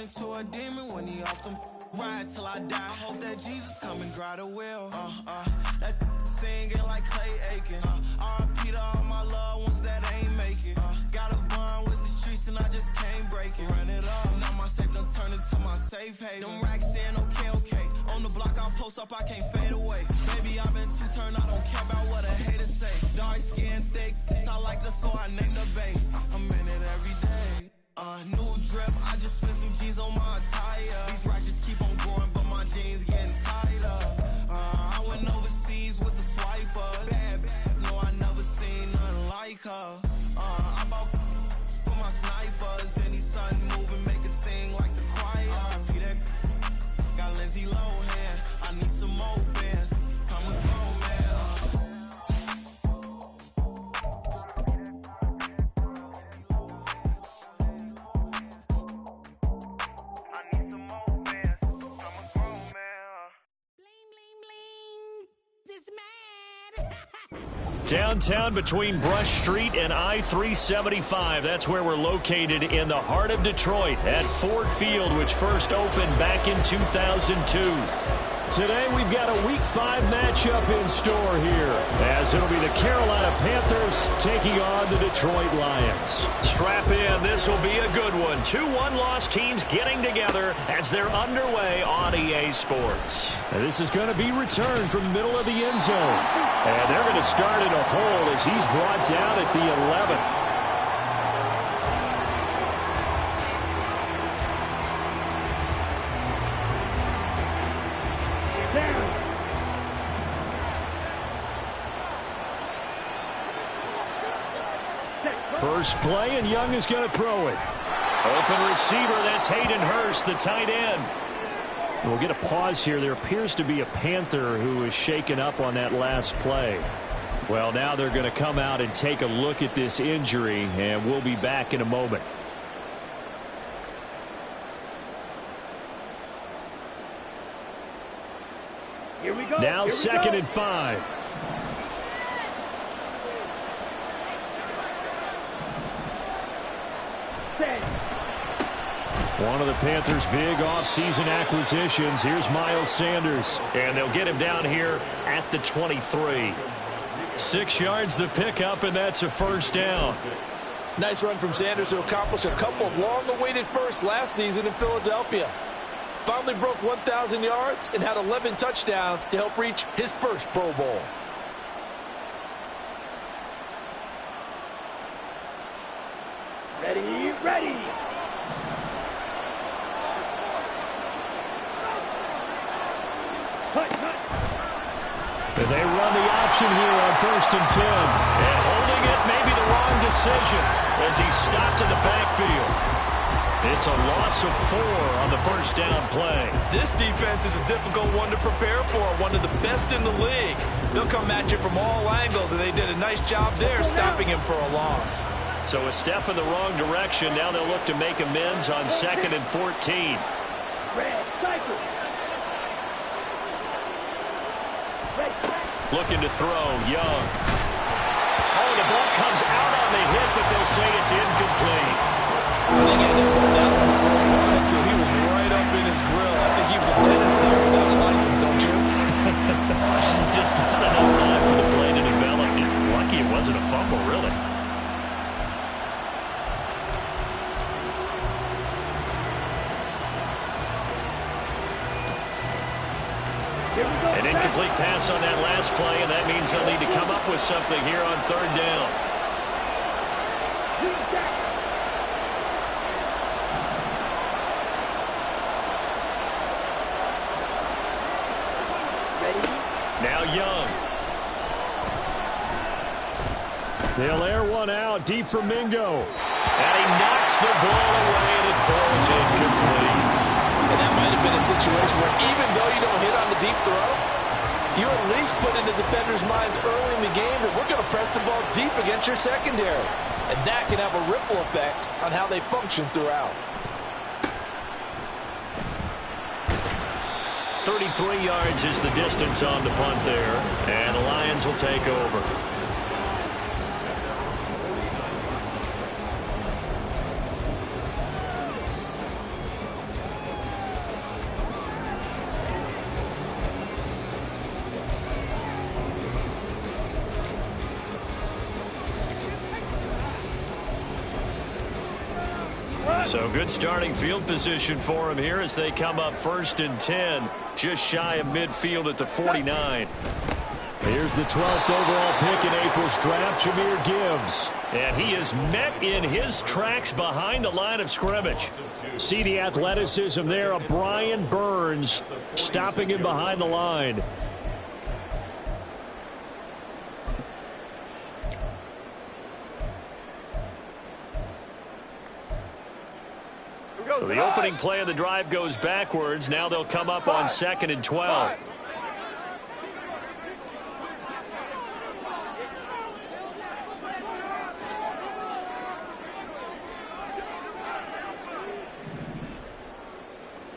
into a demon when he off them. Ride till I die. I hope that Jesus come and dry the well. That singing like Clay Aiken. R.I.P. to all my loved ones that ain't make it. Got a bond with the streets and I just can't break it. Run it up, now my safe done turned into my safe haven. Them racks in, okay. On the block I'll post up, I can't fade away. Baby, I've been too turned, I don't care about what a hater say. Dark skin, thick, I like the so I named the babe. I'm in it every day. New drip, I just spent some G's on my attire. These ratchets keep on growing, but my jeans getting tighter. I went overseas with the swiper. Bad, no, I never seen nothing like her. I bought for my snipers. Any sun moving, make it sing like the choir. R.I.P. that got Lindsay Lohan. I need some more bands. I'm a grown man. Downtown between Brush Street and I-375. That's where we're located in the heart of Detroit at Ford Field, which first opened back in 2002. Today we've got a Week 5 matchup in store here, as it'll be the Carolina Panthers taking on the Detroit Lions. Strap in, this will be a good one. 2 one-loss teams getting together as they're underway on EA Sports. And this is going to be returned from the middle of the end zone. And they're going to start in a hole as he's brought down at the 11. First play, and Young is going to throw it. Open receiver, that's Hayden Hurst, the tight end. We'll get a pause here. There appears to be a Panther who is shaken up on that last play. Well, now they're going to come out and take a look at this injury, and we'll be back in a moment. Here we go. Now second and 5. One of the Panthers' big offseason acquisitions. Here's Miles Sanders. And they'll get him down here at the 23. 6 yards the pickup, and that's a first down. Nice run from Sanders to accomplish a couple of long-awaited firsts last season in Philadelphia. Finally broke 1,000 yards and had 11 touchdowns to help reach his first Pro Bowl. Ready. And they run the option here on 1st and 10. And holding it may be the wrong decision as he's stopped in the backfield. It's a loss of 4 on the first down play. This defense is a difficult one to prepare for, one of the best in the league. They'll come at you from all angles, and they did a nice job there stopping him for a loss. So a step in the wrong direction. Now they'll look to make amends on 2nd and 14. Looking to throw, Young. Oh, the ball comes out on the hit, but they'll say it's incomplete. I think he had to pull that one for a while until he was right up in his grill. I think he was a dentist there without a license, don't you? Just not enough time for the play to develop. Lucky it wasn't a fumble, really. An incomplete pass on that last play, and that means they'll need to come up with something here on 3rd down. Now Young. They'll air one out deep for Mingo. And he knocks the ball away, and it falls incomplete. And that might have been a situation where even though you don't hit on the deep throw, you at least put in the defenders' minds early in the game that we're going to press the ball deep against your secondary. And that can have a ripple effect on how they function throughout. 33 yards is the distance on the punt there, and the Lions will take over. So good starting field position for him here as they come up 1st and 10, just shy of midfield at the 49. Here's the 12th overall pick in April's draft, Jahmyr Gibbs. And he is met in his tracks behind the line of scrimmage. See the athleticism there of Brian Burns stopping him behind the line. So the opening play of the drive goes backwards. Now they'll come up on 2nd and 12.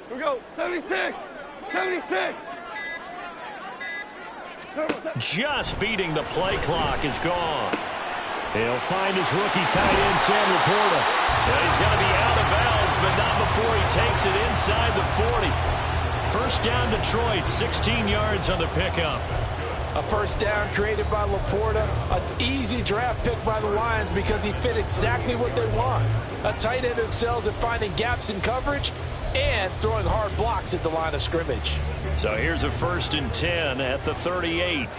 Here we go. 76. 76. Just beating the play clock is gone. He'll find his rookie tight end, Sam Laporta. Well, he's going to be out of bounds, but not before he takes it inside the 40. First down, Detroit, 16 yards on the pickup. A first down created by Laporta. An easy draft pick by the Lions because he fit exactly what they want. A tight end who excels at finding gaps in coverage and throwing hard blocks at the line of scrimmage. So here's a 1st and 10 at the 38.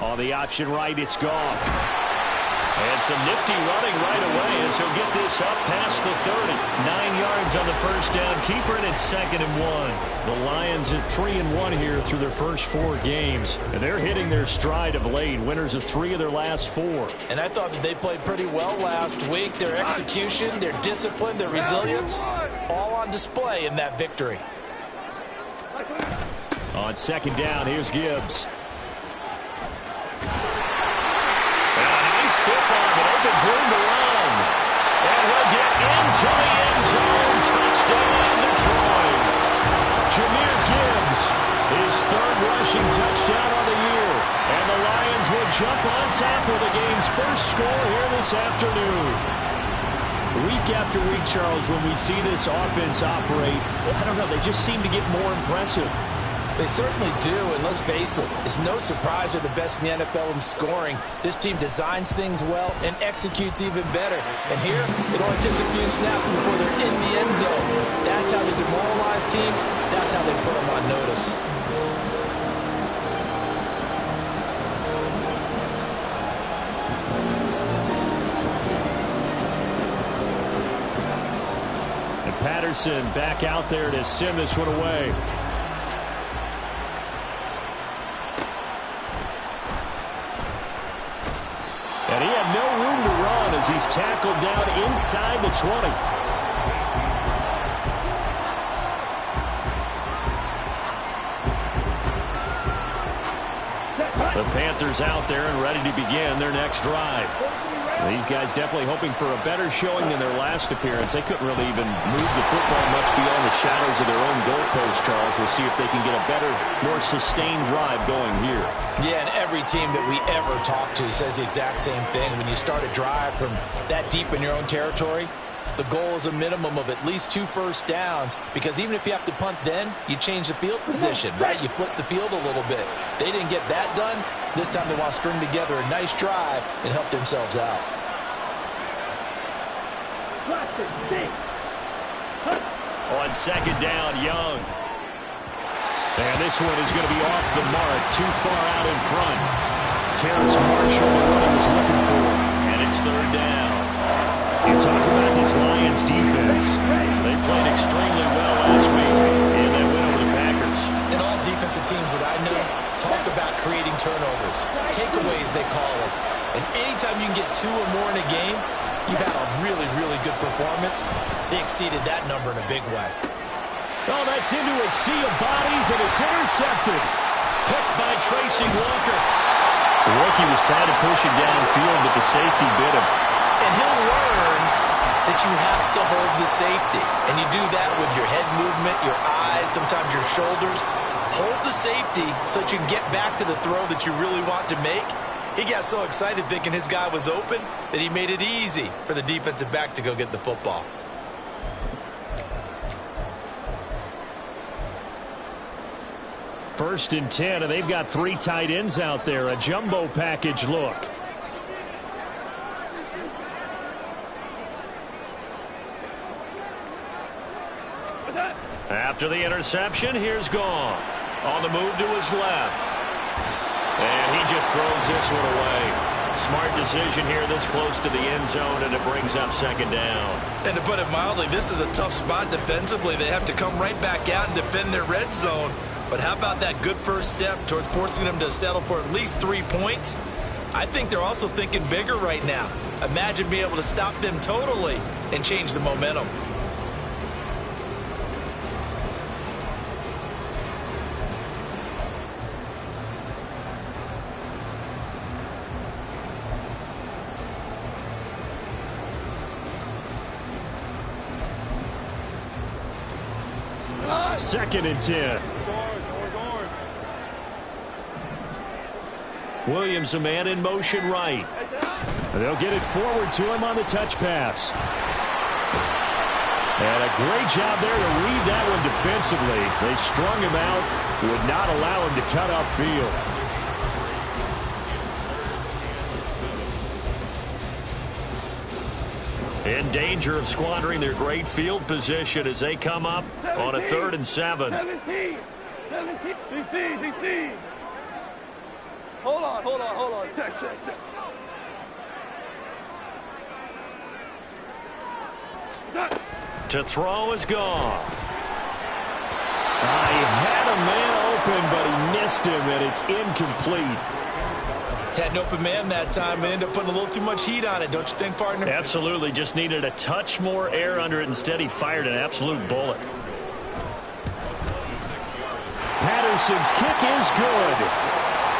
On the option right, it's gone. And some nifty running right away as he'll get this up past the 30. 9 yards on the first down. Keeper, and it's 2nd and 1. The Lions at 3-1 here through their first 4 games. And they're hitting their stride of late. Winners of 3 of their last 4. And I thought that they played pretty well last week. Their execution, their discipline, their resilience, all on display in that victory. On 2nd down, here's Gibbs. Stiff arm, it opens room to run. And he'll get into the end zone. Touchdown, Detroit. Jahmyr Gibbs, his 3rd rushing touchdown on the year. And the Lions will jump on top of the game's first score here this afternoon. Week after week, Charles, when we see this offense operate, I don't know, they just seem to get more impressive. They certainly do, and let's face it, it's no surprise they're the best in the NFL in scoring. This team designs things well and executes even better. And here, it only takes a few snaps before they're in the end zone. That's how they demoralize teams. That's how they put them on notice. And Patterson back out there to send this one away. And he had no room to run as he's tackled down inside the 20. The Panthers out there and ready to begin their next drive. These guys definitely hoping for a better showing than their last appearance. They couldn't really even move the football much beyond the shadows of their own goalpost, Charles. We'll see if they can get a better, more sustained drive going here. Yeah, and every team that we ever talk to says the exact same thing. When you start a drive from that deep in your own territory, the goal is a minimum of at least 2 first downs, because even if you have to punt then, you change the field position, right? You flip the field a little bit. They didn't get that done. This time they want to string together a nice drive and help themselves out. On 2nd down, Young. And this one is going to be off the mark, too far out in front. Terrace Marshall, what he was looking for. And it's 3rd down. You talk about this Lions defense. They played extremely well last week in that win over the Packers. And all defensive teams that I know talk about creating turnovers. Takeaways, they call them. And anytime you can get 2 or more in a game, you've had a really, really good performance. They exceeded that number in a big way. Oh, that's into a sea of bodies, and it's intercepted. Picked by Tracy Walker. The rookie was trying to push it downfield, but the safety bit him. And he'll learn that you have to hold the safety. And you do that with your head movement, your eyes, sometimes your shoulders. Hold the safety so that you can get back to the throw that you really want to make. He got so excited thinking his guy was open that he made it easy for the defensive back to go get the football. First and 10, and they've got 3 tight ends out there. A jumbo package look. After the interception, here's Goff. On the move to his left. And he just throws this one away. Smart decision here this close to the end zone, and it brings up second down. And to put it mildly, this is a tough spot defensively. They have to come right back out and defend their red zone. But how about that good first step towards forcing them to settle for at least 3 points? I think they're also thinking bigger right now. Imagine being able to stop them totally and change the momentum. Second and 10. Williams, a man in motion right. They'll get it forward to him on the touch pass. And a great job there to read that one defensively. They strung him out, would not allow him to cut upfield. In danger of squandering their great field position as they come up on a 3rd and 7. 17. DC. Hold on. Check. To throw is Goff. He had a man open, but he missed him, and it's incomplete. Had an open man that time and ended up putting a little too much heat on it, don't you think, partner? Absolutely. Just needed a touch more air under it. Instead, he fired an absolute bullet. Patterson's kick is good.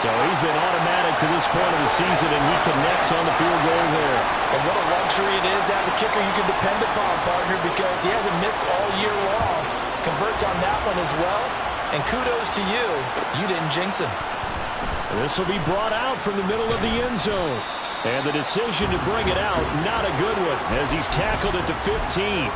So he's been automatic to this point of the season, and he connects on the field goal there. And what a luxury it is to have a kicker you can depend upon, partner, because he hasn't missed all year long. Converts on that one as well. And kudos to you. You didn't jinx him. This will be brought out from the middle of the end zone. And the decision to bring it out, not a good one, as he's tackled at the 15.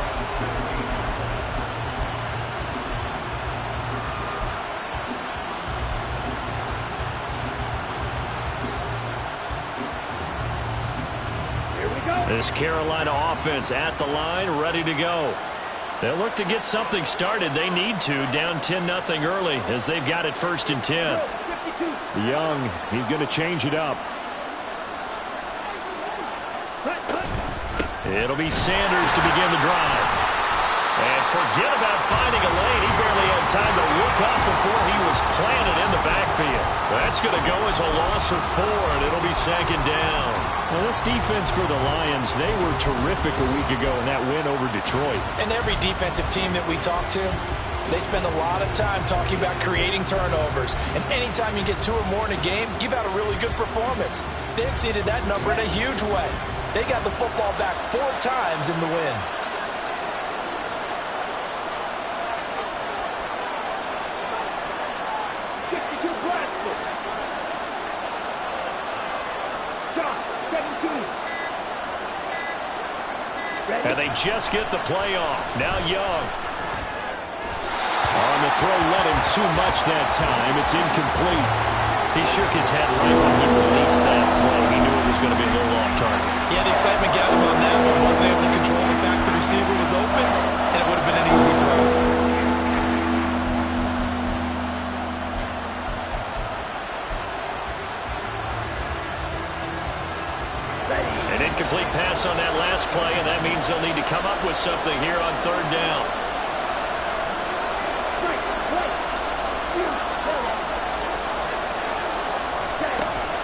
This Carolina offense at the line, ready to go. They'll look to get something started. They need to, down 10-0 early as they've got it 1st and 10. Young, he's going to change it up. It'll be Sanders to begin the drive. And forget about finding a lane. He barely had time to look up before he was planted in the backfield. That's going to go as a loss of 4, and it'll be 2nd down. Well, this defense for the Lions, they were terrific a week ago in that win over Detroit. And every defensive team that we talk to, they spend a lot of time talking about creating turnovers. And anytime you get 2 or more in a game, you've had a really good performance. They exceeded that number in a huge way. They got the football back 4 times in the win. And they just get the playoff. Now Young. On the throw, led him too much that time. It's incomplete. He shook his head right when he released that throw. He knew it was going to be a little off target. Yeah, the excitement got him on that one. Wasn't able to control the fact the receiver was open, and it would have been an easy throw. An incomplete pass on that last play, and that means they'll need to come up with something here on 3rd down.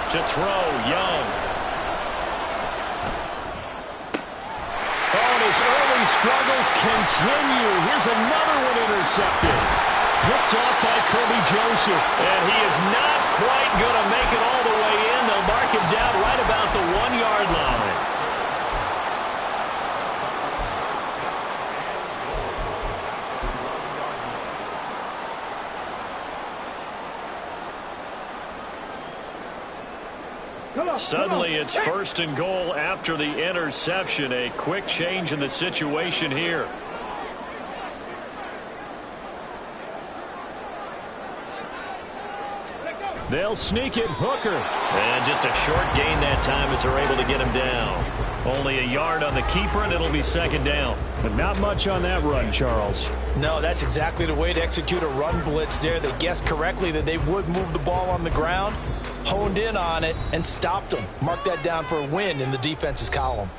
To throw, Young. Oh, and his early struggles continue. Here's another one intercepted. Picked off by Kirby Joseph. And he is not quite going to make it all the way in. They'll mark him down right about the 1-yard line. Suddenly it's 1st and goal after the interception. A quick change in the situation here. They'll sneak it. Hooker. And just a short gain that time as they're able to get him down. Only a yard on the keeper, and it'll be second down. But not much on that run, Charles. No, that's exactly the way to execute a run blitz there. They guessed correctly that they would move the ball on the ground, honed in on it, and stopped them. Mark that down for a win in the defense's column.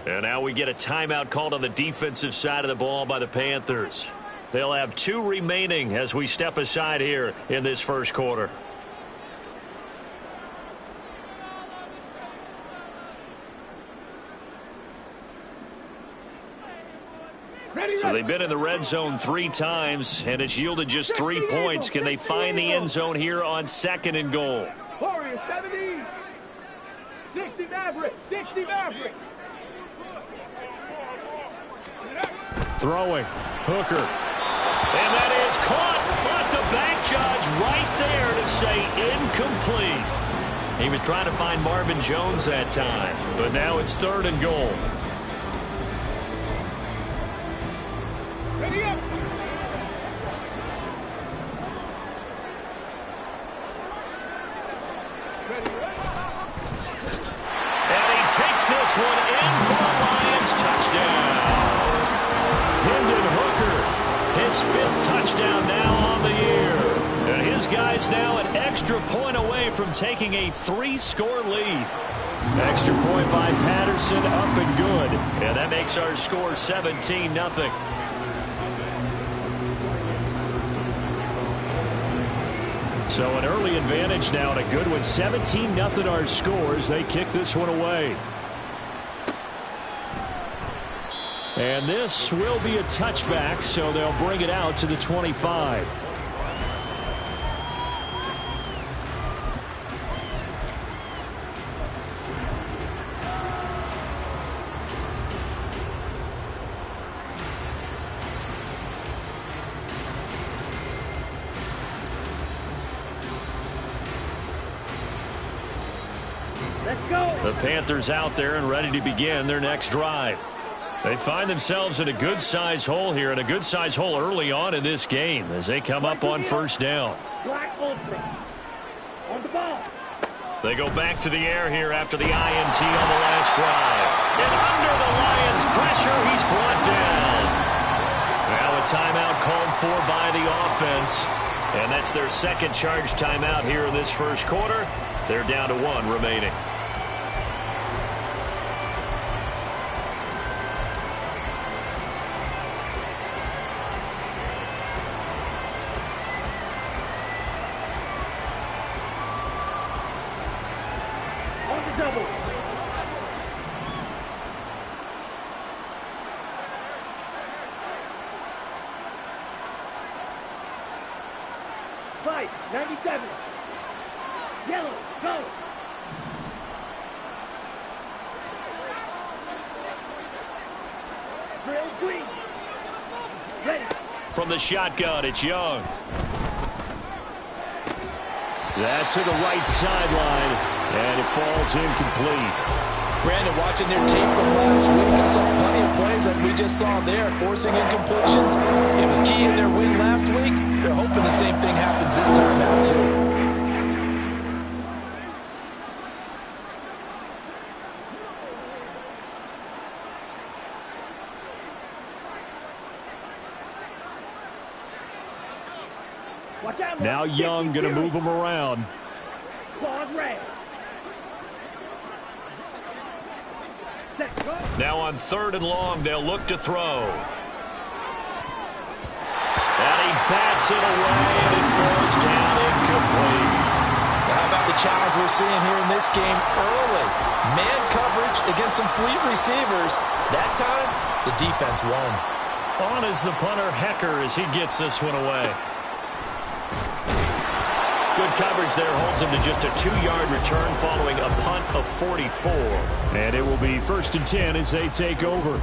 And now we get a timeout called on the defensive side of the ball by the Panthers. They'll have 2 remaining as we step aside here in this first quarter. So they've been in the red zone 3 times, and it's yielded just 3 points. Can they find the end zone here on 2nd and goal? 70, 60 Maverick, 60 Maverick. Throwing. Hooker. And that is caught, but the back judge right there to say incomplete. He was trying to find Marvin Jones that time, but now it's 3rd and goal. Ready up. And he takes this one in for the Lions. Touchdown. Hendon Hooker. His 5th touchdown now on the year. And his guy's now an extra point away from taking a 3-score lead. Extra point by Patterson, up and good. And that makes our score 17-0. So an early advantage now and a good one. 17-0 our scores. They kick this one away. And this will be a touchback, so they'll bring it out to the 25. Let's go. The Panthers out there and ready to begin their next drive. They find themselves in a good-sized hole here, and a good-sized hole early on in this game as they come up on 1st down. Black Ultra. On the ball. They go back to the air here after the INT on the last drive. And under the Lions' pressure, he's brought down. Now a timeout called for by the offense. And that's their 2nd charge timeout here in this first quarter. They're down to 1 remaining. Double. Fight, 97. Yellow, go. Drill green. Ready. From the shotgun, it's Young. That to the right sideline. And it falls incomplete. Brandon, watching their tape from last week, I saw plenty of plays like we just saw there, forcing incompletions. It was key in their win last week. They're hoping the same thing happens this time out, too. Now Young going to move him around. Now on 3rd and long, they'll look to throw. And he bats it away, and it falls down incomplete. How about the challenge we're seeing here in this game early? Man coverage against some fleet receivers. That time, the defense won. On is the punter, Hecker, as he gets this one away. Good coverage there, holds him to just a 2-yard return following a punt of 44. And it will be 1st and 10 as they take over.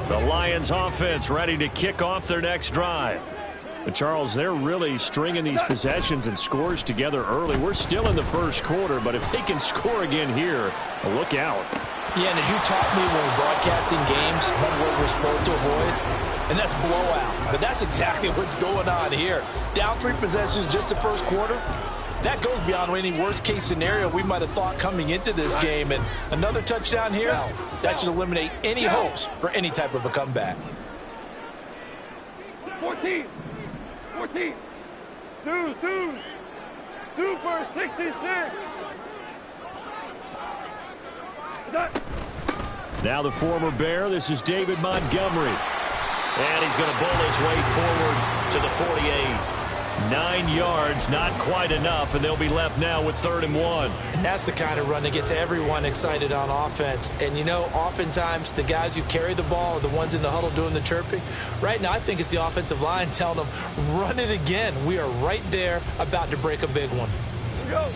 The Lions offense ready to kick off their next drive. But Charles, they're really stringing these possessions and scores together early. We're still in the first quarter, but if they can score again here, look out. Yeah, and as you taught me when we're broadcasting games, one word we're supposed to avoid, and that's blowout. But that's exactly what's going on here. Down 3 possessions just the first quarter. That goes beyond any worst-case scenario we might have thought coming into this game. And another touchdown here, that should eliminate any hopes for any type of a comeback. 14. 14. Deuce. Super 66. Now the former Bear, this is David Montgomery. And he's going to bull his way forward to the 48. 9 yards, not quite enough, and they'll be left now with 3rd and 1. And that's the kind of run that gets everyone excited on offense. And, you know, oftentimes the guys who carry the ball are the ones in the huddle doing the chirping. Right now, I think it's the offensive line telling them, run it again. We are right there about to break a big one. Go.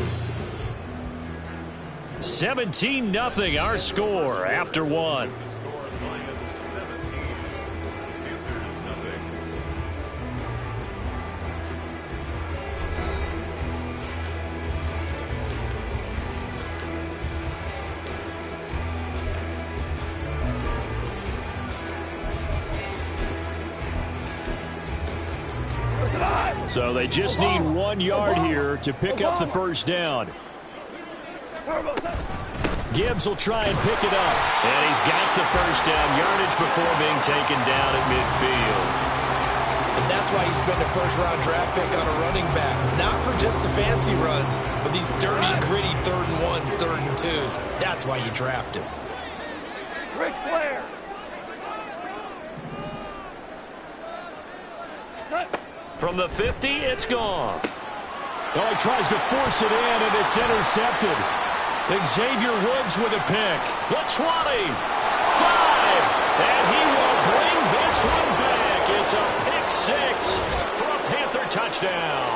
17-0 our score after 1. So they just need 1 yard here to pick up the first down. Gibbs will try and pick it up. And he's got the first down yardage before being taken down at midfield. And that's why you spend a first-round draft pick on a running back. Not for just the fancy runs, but these dirty, gritty 3rd and 1s, 3rd and 2s. That's why you draft him. Ric Flair. From the 50, it's Goff. Oh, he tries to force it in, and it's intercepted. Xavier Woods with a pick. The 20. 5. And he will bring this one back. It's a pick 6 for a Panther touchdown.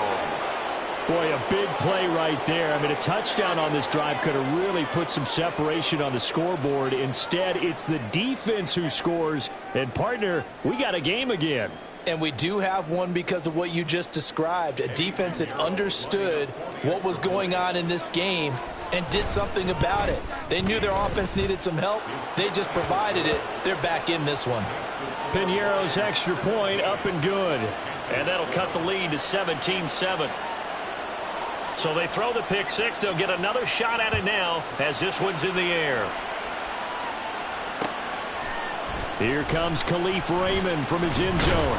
Boy, a big play right there. I mean, a touchdown on this drive could have really put some separation on the scoreboard. Instead, it's the defense who scores. And, partner, we got a game again. And we do have one because of what you just described, a defense that understood what was going on in this game and did something about it. They knew their offense needed some help. They just provided it. They're back in this one. Piñeiro's extra point up and good. And that'll cut the lead to 17-7. So they throw the pick 6. They'll get another shot at it now as this one's in the air. Here comes Khalif Raymond from his end zone.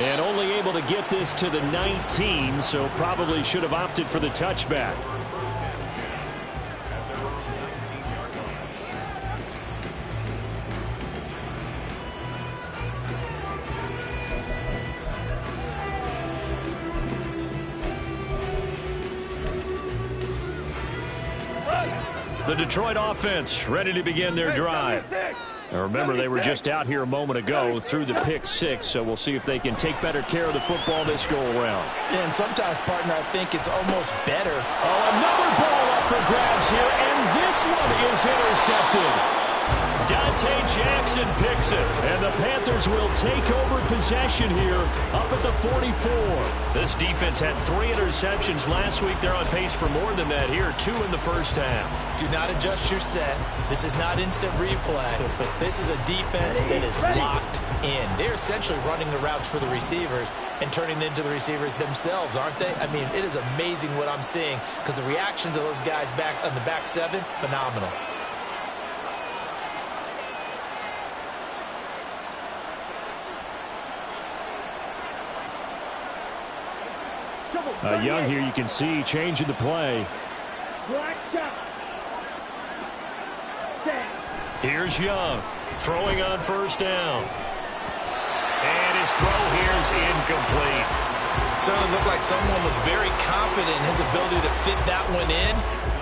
And only able to get this to the 19, so probably should have opted for the touchback. The Detroit offense ready to begin their drive. Now remember, they were just out here a moment ago through the pick 6, so we'll see if they can take better care of the football this go-around. And sometimes, partner, I think it's almost better. Oh, another ball up for grabs here, and this one is intercepted. Dante Jackson picks it, and the Panthers will take over possession here up at the 44. This defense had 3 interceptions last week. They're on pace for more than that here, 2 in the first half. Do not adjust your set. This is not instant replay. This is a defense that is locked in. They're essentially running the routes for the receivers and turning it into the receivers themselves, aren't they? I mean, it is amazing what I'm seeing because the reactions of those guys back on the back 7, phenomenal. Young here, you can see, changing the play. Here's Young, throwing on first down. And his throw here is incomplete. So it looked like someone was very confident in his ability to fit that one in.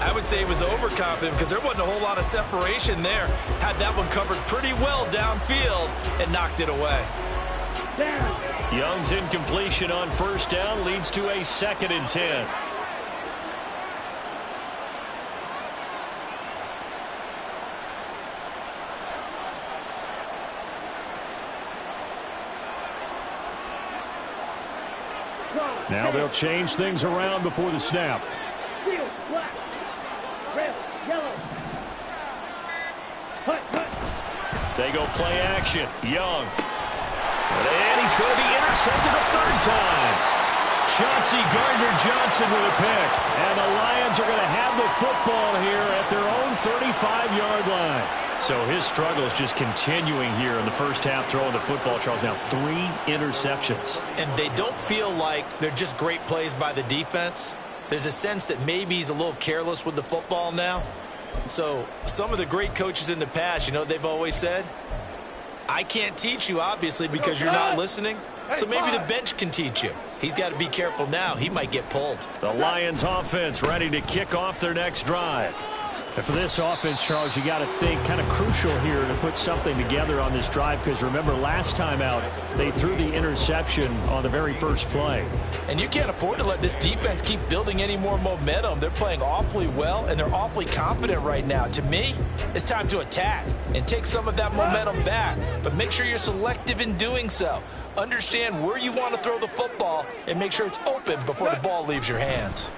I would say he was overconfident because there wasn't a whole lot of separation there. Had that one covered pretty well downfield and knocked it away. Young's incompletion on first down leads to a 2nd and 10. Now they'll change things around before the snap. Field, black. Red, yellow. Hut. They go play action. Young. And he's going to be intercepted a third time. Chauncey Gardner-Johnson with a pick. And the Lions are going to have the football here at their own 35-yard line. So his struggle is just continuing here in the first half, throwing the football, Charles. Now 3 interceptions. And they don't feel like they're just great plays by the defense. There's a sense that maybe he's a little careless with the football now. So some of the great coaches in the past, you know, they've always said, I can't teach you, obviously, because you're not listening. So maybe the bench can teach you. He's got to be careful now. He might get pulled. The Lions offense ready to kick off their next drive. And for this offense, Charles, you got to think kind of crucial here to put something together on this drive, because remember last time out they threw the interception on the very first play. And you can't afford to let this defense keep building any more momentum. They're playing awfully well, and they're awfully confident right now. To me, it's time to attack and take some of that momentum back, but make sure you're selective in doing so. Understand where you want to throw the football and make sure it's open before the ball leaves your hands.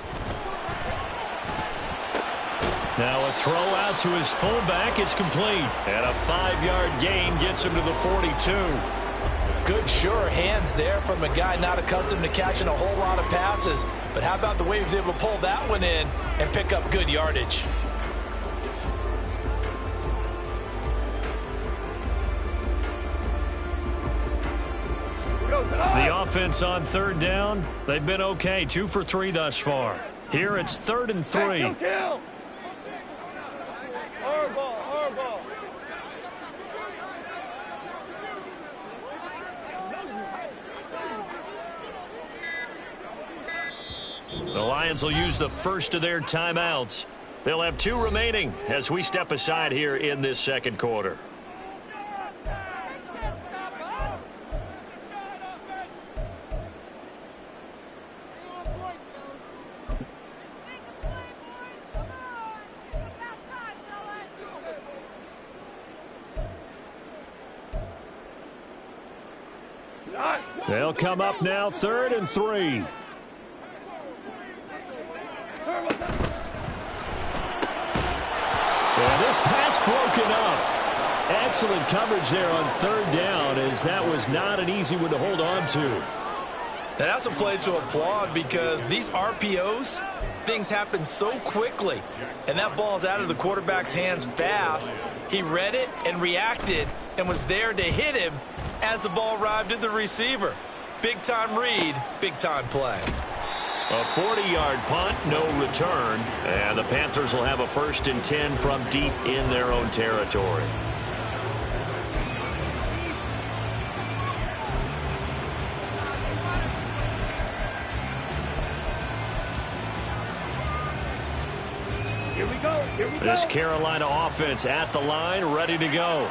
Now a throw out to his fullback is complete. And a 5-yard gain gets him to the 42. Good, sure hands there from a guy not accustomed to catching a whole lot of passes. But how about the way he was able to pull that one in and pick up good yardage? The offense on third down, they've been okay. 2 for 3 thus far. Here it's 3rd and 3. Kill. Hardball. The Lions will use the first of their timeouts. They'll have 2 remaining as we step aside here in this second quarter. They'll come up now 3rd and 3. And this pass broken up. Excellent coverage there on 3rd down, as that was not an easy one to hold on to. Now that's a play to applaud, because these RPOs, things happen so quickly. And that ball's out of the quarterback's hands fast. He read it and reacted and was there to hit him as the ball arrived at the receiver. Big-time read, big-time play. A 40-yard punt, no return. And the Panthers will have a 1st and 10 from deep in their own territory. Here we go. This Carolina offense at the line, ready to go.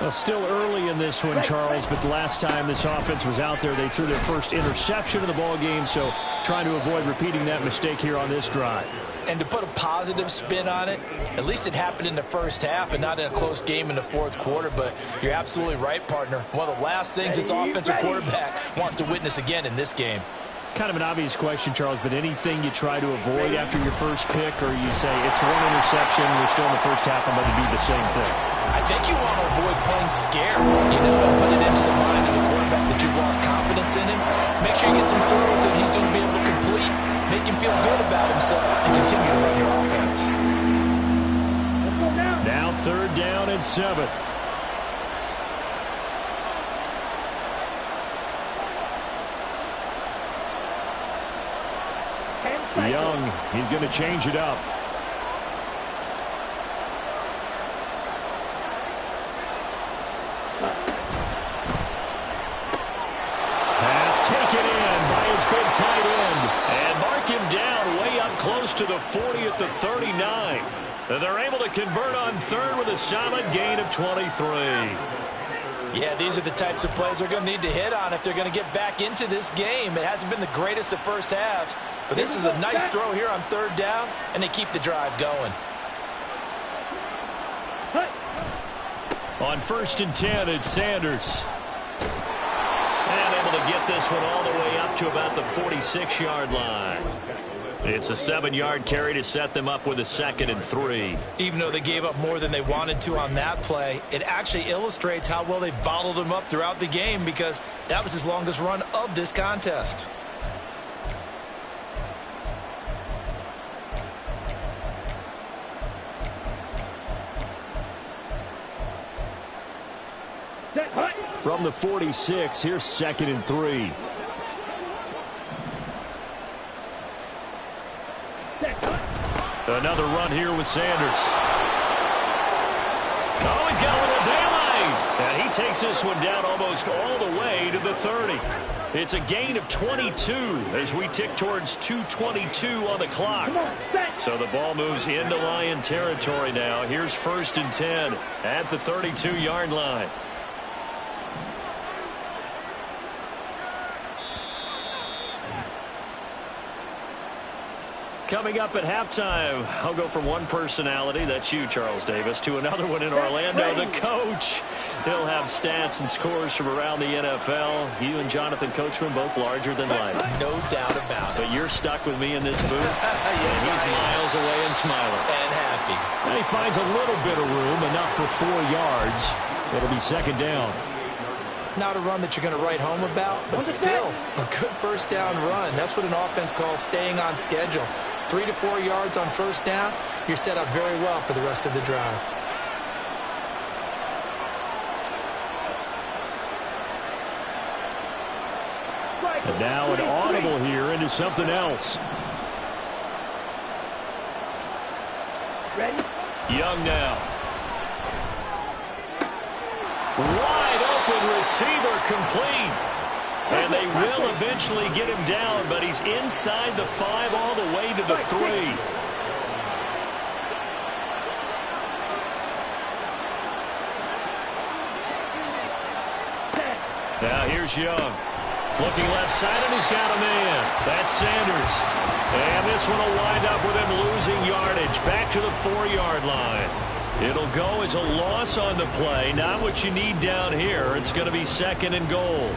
Well, still early in this one, Charles, but the last time this offense was out there, they threw their first interception of the ball game, so trying to avoid repeating that mistake here on this drive. And to put a positive spin on it, at least it happened in the first half and not in a close game in the 4th quarter, but you're absolutely right, partner. One of the last things this offensive quarterback wants to witness again in this game. Kind of an obvious question, Charles, but anything you try to avoid after your first pick, or you say it's 1 interception, we're still in the first half, I'm going to do the same thing? I think you want to avoid playing scared, you know, and put it into the mind of the quarterback that you've lost confidence in him. Make sure you get some throws that he's going to be able to complete, make him feel good about himself, and continue to run your offense. Now 3rd down and 7. Young, he's going to change it up. Pass taken in by his big tight end. And mark him down way up close to the 40 at the 39. They're able to convert on 3rd with a solid gain of 23. Yeah, these are the types of plays they're going to need to hit on if they're going to get back into this game. It hasn't been the greatest of first halves, but this is a nice throw here on 3rd down, and they keep the drive going. On 1st and 10, it's Sanders. And able to get this one all the way up to about the 46-yard line. It's a 7-yard carry to set them up with a 2nd and 3. Even though they gave up more than they wanted to on that play, it actually illustrates how well they bottled them up throughout the game, because that was his longest run of this contest. From the 46, here's 2nd and 3. Another run here with Sanders. Oh, he's got a little daylight. And he takes this one down almost all the way to the 30. It's a gain of 22 as we tick towards 2:22 on the clock. So the ball moves into Lion territory now. Here's 1st and 10 at the 32-yard line. Coming up at halftime, I'll go from one personality, that's you, Charles Davis, to another one in Orlando, the coach. He'll have stats and scores from around the NFL. You and Jonathan Coachman, both larger than life. No doubt about it. But you're stuck with me in this booth. Yes, and he's miles away and smiling. And happy. And he finds a little bit of room, enough for 4 yards. It'll be 2nd down. Not a run that you're going to write home about, but still a good 1st down run. That's what an offense calls staying on schedule. 3 to 4 yards on 1st down, you're set up very well for the rest of the drive. And now an audible here into something else. Ready? Young now. Wide open receiver complete. And they will eventually get him down, but he's inside the 5 all the way to the 3. Now here's Young. Looking left side, and he's got a man. That's Sanders. And this one will wind up with him losing yardage back to the 4-yard line. It'll go as a loss on the play. Not what you need down here. It's going to be 2nd and goal.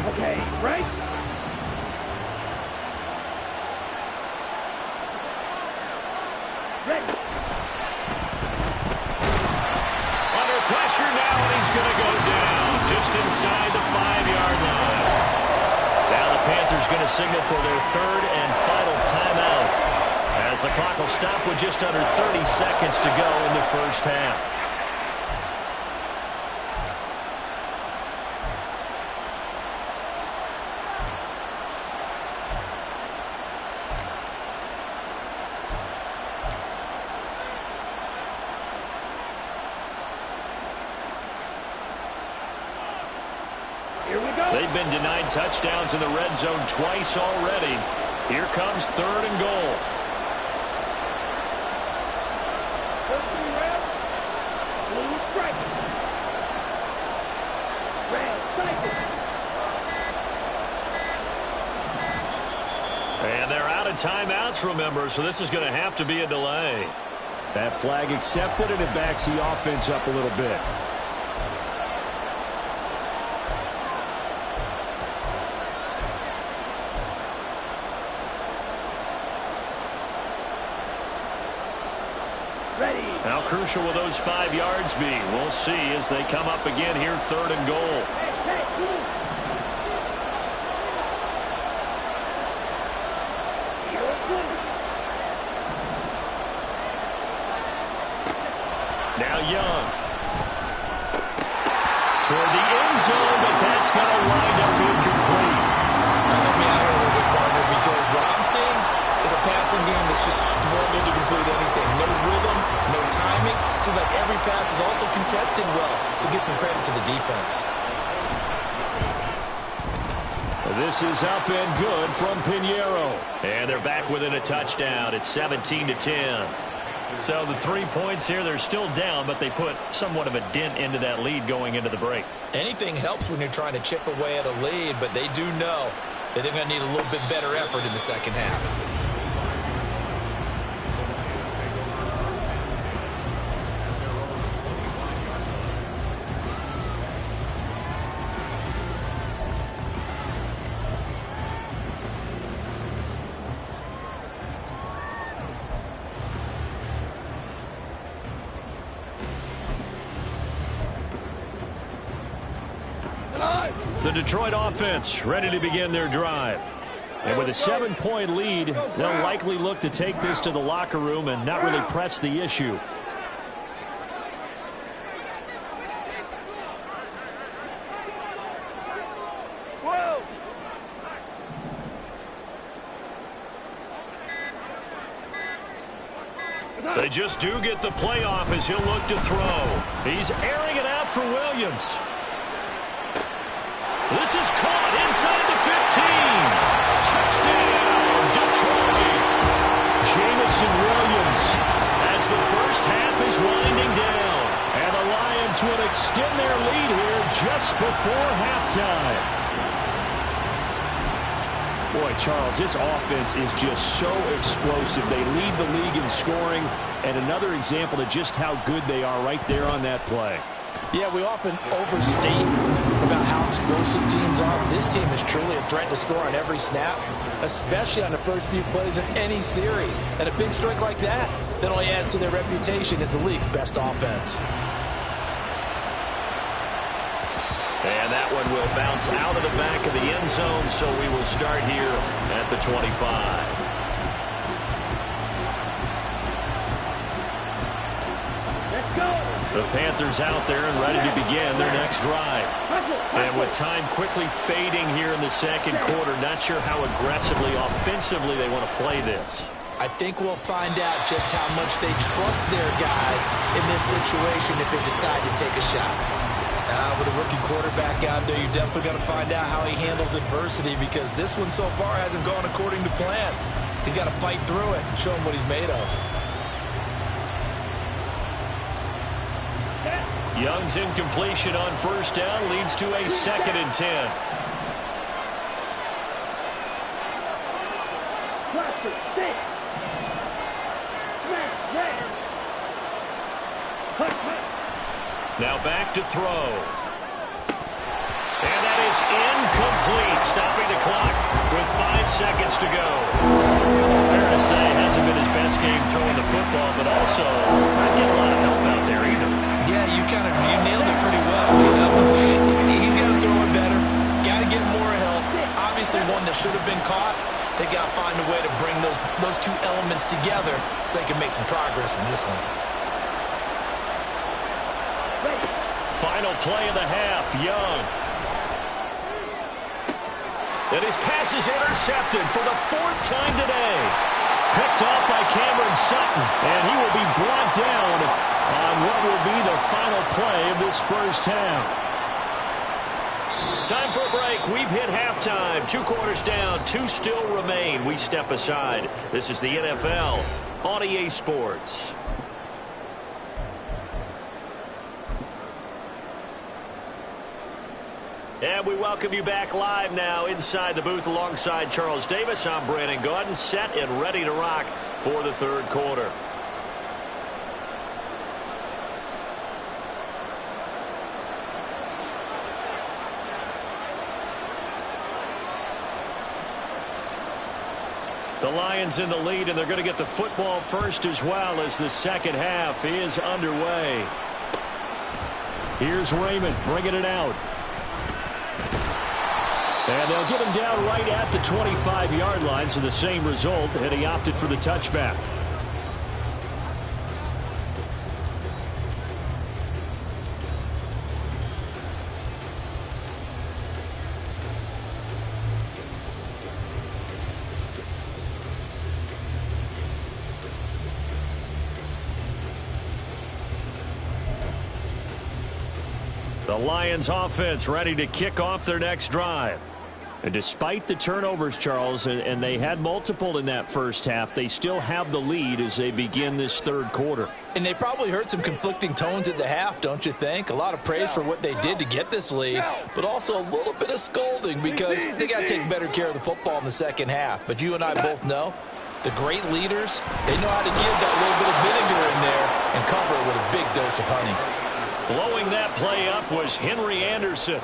Okay, right? Ready? Under pressure now, and he's going to go down just inside the 5-yard line. Now the Panthers going to signal for their 3rd and final timeout, as the clock will stop with just under 30 seconds to go in the 1st half. They've been denied touchdowns in the red zone twice already. Here comes 3rd and goal. And they're out of timeouts, remember, so this is going to have to be a delay. That flag accepted, and it backs the offense up a little bit. How crucial will those 5 yards be? We'll see as they come up again here, 3rd and goal. Now Young. Toward the end zone, but that's going to wind up incomplete. Help me out here a little bit, partner, because what I'm seeing is a passing game that's just struggled to complete anything. No rhythm, no timing. Seems like every pass is also contested well, so give some credit to the defense. This is up and good from Pinheiro. And they're back within a touchdown. It's 17-10. So the 3 points here, they're still down, but they put somewhat of a dent into that lead going into the break. Anything helps when you're trying to chip away at a lead, but they do know that they're going to need a little bit better effort in the 2nd half. the Detroit offense ready to begin their drive. And with a 7-point lead, they'll likely look to take this to the locker room and not really press the issue. They just do get the playoff as he'll look to throw. He's airing it out for Williams. This is caught inside the 15. Touchdown, Detroit. Jamison Williams as the first half is winding down. And the Lions would extend their lead here just before halftime. Boy, Charles, this offense is just so explosive. They lead the league in scoring, and another example of just how good they are right there on that play. Yeah, we often overstate about how explosive teams are. This team is truly a threat to score on every snap, especially on the first few plays of any series. And a big strike like that only adds to their reputation as the league's best offense. And that one will bounce out of the back of the end zone, so we will start here at the 25. Let's go. The Panthers out there and ready to begin their next drive. And with time quickly fading here in the second quarter, not sure how aggressively, offensively they want to play this. I think we'll find out just how much they trust their guys in this situation if they decide to take a shot. With a rookie quarterback out there, you definitely got to find out how he handles adversity, because this one so far hasn't gone according to plan. He's got to fight through it and show him what he's made of. Young's incompletion on first down leads to a 2nd and 10. Cluster, stick. Smash, smash. Now back to throw. And that is incomplete, stopping the clock with 5 seconds to go. Fair to say, hasn't been his best game throwing the football, but also not getting a lot of help out there either. Yeah, you nailed it pretty well. You know, he's got to throw it better. Got to get more help. Obviously, one that should have been caught. They got to find a way to bring those two elements together so they can make some progress in this one. Final play of the half, Young. And his pass is intercepted for the 4th time today. Picked off by Cameron Sutton, and he will be brought down on what will be the final play of this first half. Time for a break. We've hit halftime. 2 quarters down, 2 still remain. We step aside. This is the NFL on EA Sports. And we welcome you back live now inside the booth alongside Charles Davis. I'm Brandon Gaudin, set and ready to rock for the 3rd quarter. The Lions in the lead, and they're going to get the football first as well as the second half is underway. Here's Raymond bringing it out. And they'll get him down right at the 25-yard line, so the same result, and he opted for the touchback. The Lions offense ready to kick off their next drive. And despite the turnovers, Charles, and they had multiple in that first half, they still have the lead as they begin this 3rd quarter. And they probably heard some conflicting tones at the half, don't you think? A lot of praise for what they did to get this lead, but also a little bit of scolding because they got to take better care of the football in the second half. But you and I both know the great leaders, they know how to give that little bit of vinegar in there and cover it with a big dose of honey. Blowing that play up was Henry Anderson.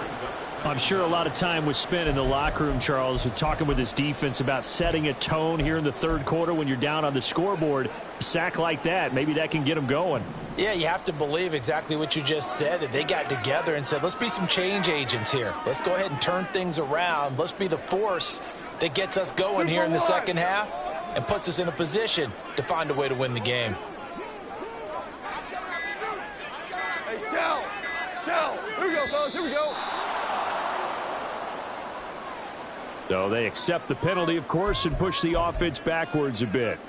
I'm sure a lot of time was spent in the locker room, Charles, talking with his defense about setting a tone here in the 3rd quarter when you're down on the scoreboard. A sack like that, maybe that can get them going. Yeah, you have to believe exactly what you just said, that they got together and said, let's be some change agents here. Let's go ahead and turn things around. Let's be the force that gets us going here in the second half and puts us in a position to find a way to win the game. Hey, Shell! Here we go, fellas. Here we go. So they accept the penalty, of course, and push the offense backwards a bit.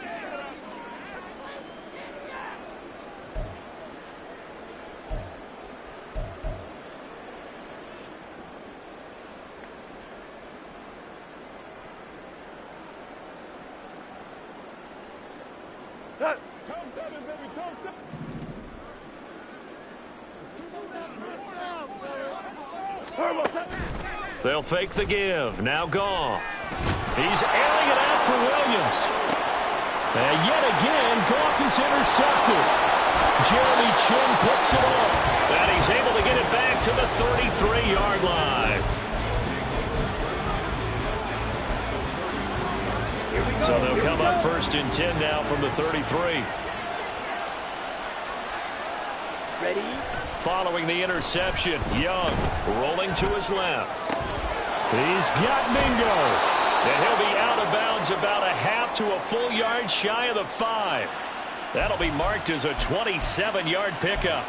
They'll fake the give. Now Goff. He's airing it out for Williams. And yet again, Goff is intercepted. Jeremy Chin picks it up. And he's able to get it back to the 33-yard line. So they'll come up 1st and 10 now from the 33. Ready? Following the interception, Young rolling to his left. He's got Mingo. And he'll be out of bounds about a half to a full yard shy of the 5. That'll be marked as a 27-yard pickup.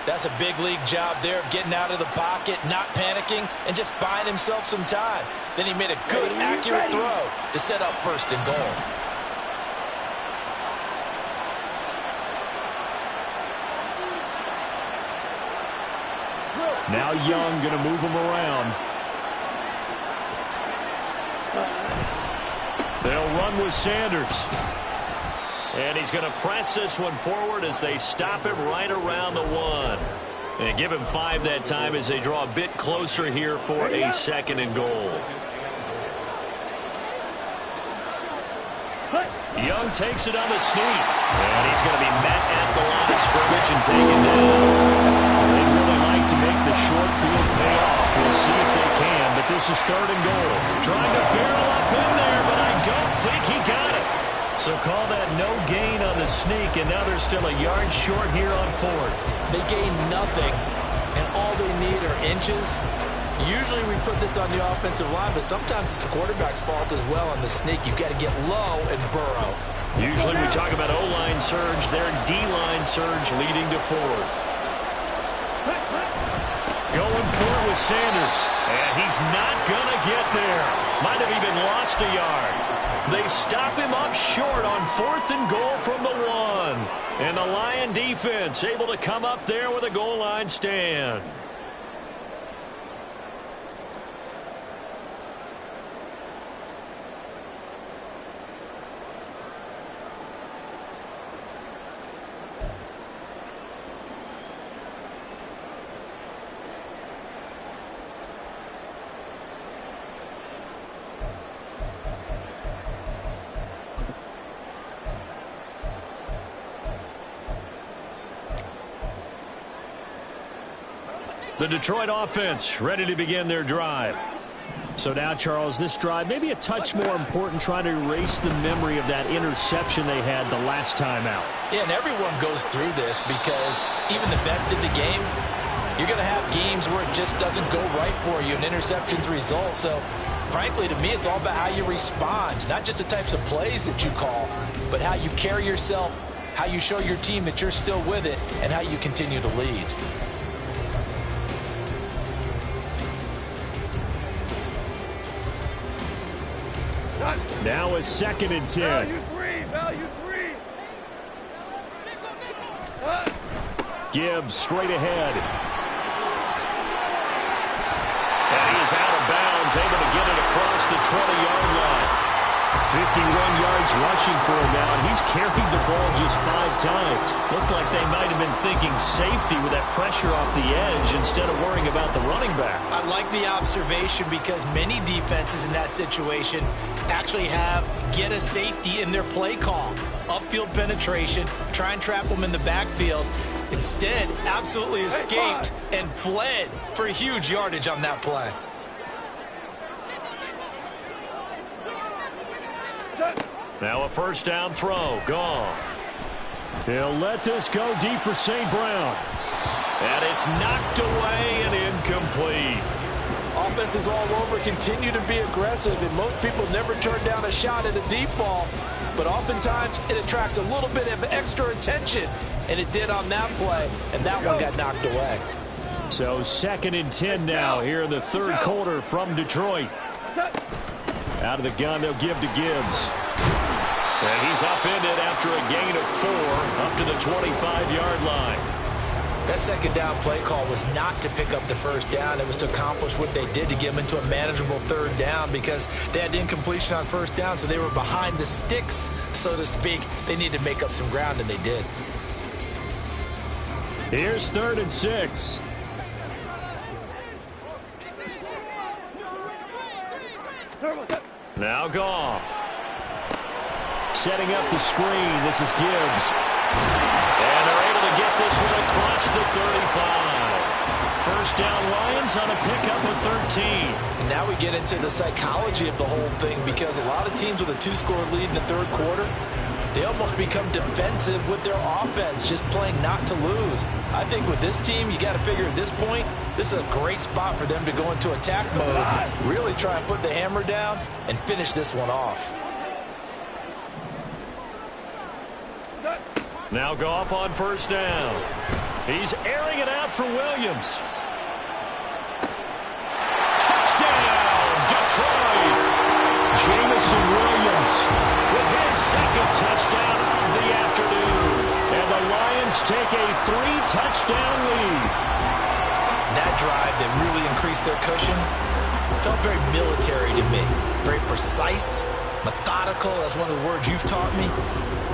That's a big league job there of getting out of the pocket, not panicking, and just buying himself some time. Then he made a good, accurate throw to set up 1st and goal. Now Young going to move him around. They'll run with Sanders. And he's going to press this one forward as they stop him right around the 1. And give him 5 that time as they draw a bit closer here for a 2nd and goal. Young takes it on the sneak. And he's going to be met at the line of scrimmage and taken down. They'd really like to make the short field pay off. We'll see if they can, but this is 3rd and goal. Trying to barrel up in there, but I don't think he got it. So call that no gain on the sneak, and now they're still a yard short here on 4th. They gain nothing, and all they need are inches. Usually we put this on the offensive line, but sometimes it's the quarterback's fault as well on the sneak. You've got to get low and burrow. Usually we talk about O-line surge. Their D-line surge leading to 4th. Going for it with Sanders. And he's not going to get there. Might have even lost a yard. They stop him up short on 4th and goal from the 1. And the Lion defense able to come up there with a goal line stand. The Detroit offense ready to begin their drive. So now, Charles, this drive maybe a touch more important, trying to erase the memory of that interception they had the last time out. Yeah, and everyone goes through this because even the best in the game, you're going to have games where it just doesn't go right for you and interceptions result. So, frankly, to me, it's all about how you respond, not just the types of plays that you call, but how you carry yourself, how you show your team that you're still with it, and how you continue to lead. Now a 2nd and 10. Value three. Gibbs straight ahead. And he is out of bounds, able to get it across the 20-yard line. 51 yards rushing for him now, and he's carried the ball just 5 times. Looked like they might have been thinking safety with that pressure off the edge instead of worrying about the running back. I like the observation because many defenses in that situation actually have get a safety in their play call. Upfield penetration, try and trap them in the backfield. Instead, absolutely escaped and fled for huge yardage on that play. Now a 1st down throw. Goff. He'll let this go deep for St. Brown. And it's knocked away and incomplete. Offenses all over continue to be aggressive, and most people never turn down a shot at a deep ball. But oftentimes, it attracts a little bit of extra attention, and it did on that play, and that one got knocked away. So 2nd and 10 now here in the third quarter from Detroit. Out of the gun, they'll give to Gibbs. And he's upended after a gain of 4 up to the 25-yard line. That second down play call was not to pick up the first down. It was to accomplish what they did to get them into a manageable third down because they had incompletion on first down, so they were behind the sticks, so to speak. They needed to make up some ground, and they did. Here's 3rd and 6. Now Goff. Setting up the screen. This is Gibbs. And they're able to get this one across the 35. First down Lions on a pickup of 13. And now we get into the psychology of the whole thing because a lot of teams with a 2-score lead in the third quarter, they almost become defensive with their offense, just playing not to lose. I think with this team, you got to figure at this point, this is a great spot for them to go into attack mode, really try and put the hammer down and finish this one off. Now Goff on first down. He's airing it out for Williams. Touchdown, Detroit. Jamison Williams With his second touchdown of the afternoon. and the Lions take a 3-touchdown lead. That drive that really increased their cushion felt very military to me. Very precise, methodical. That's one of the words you've taught me.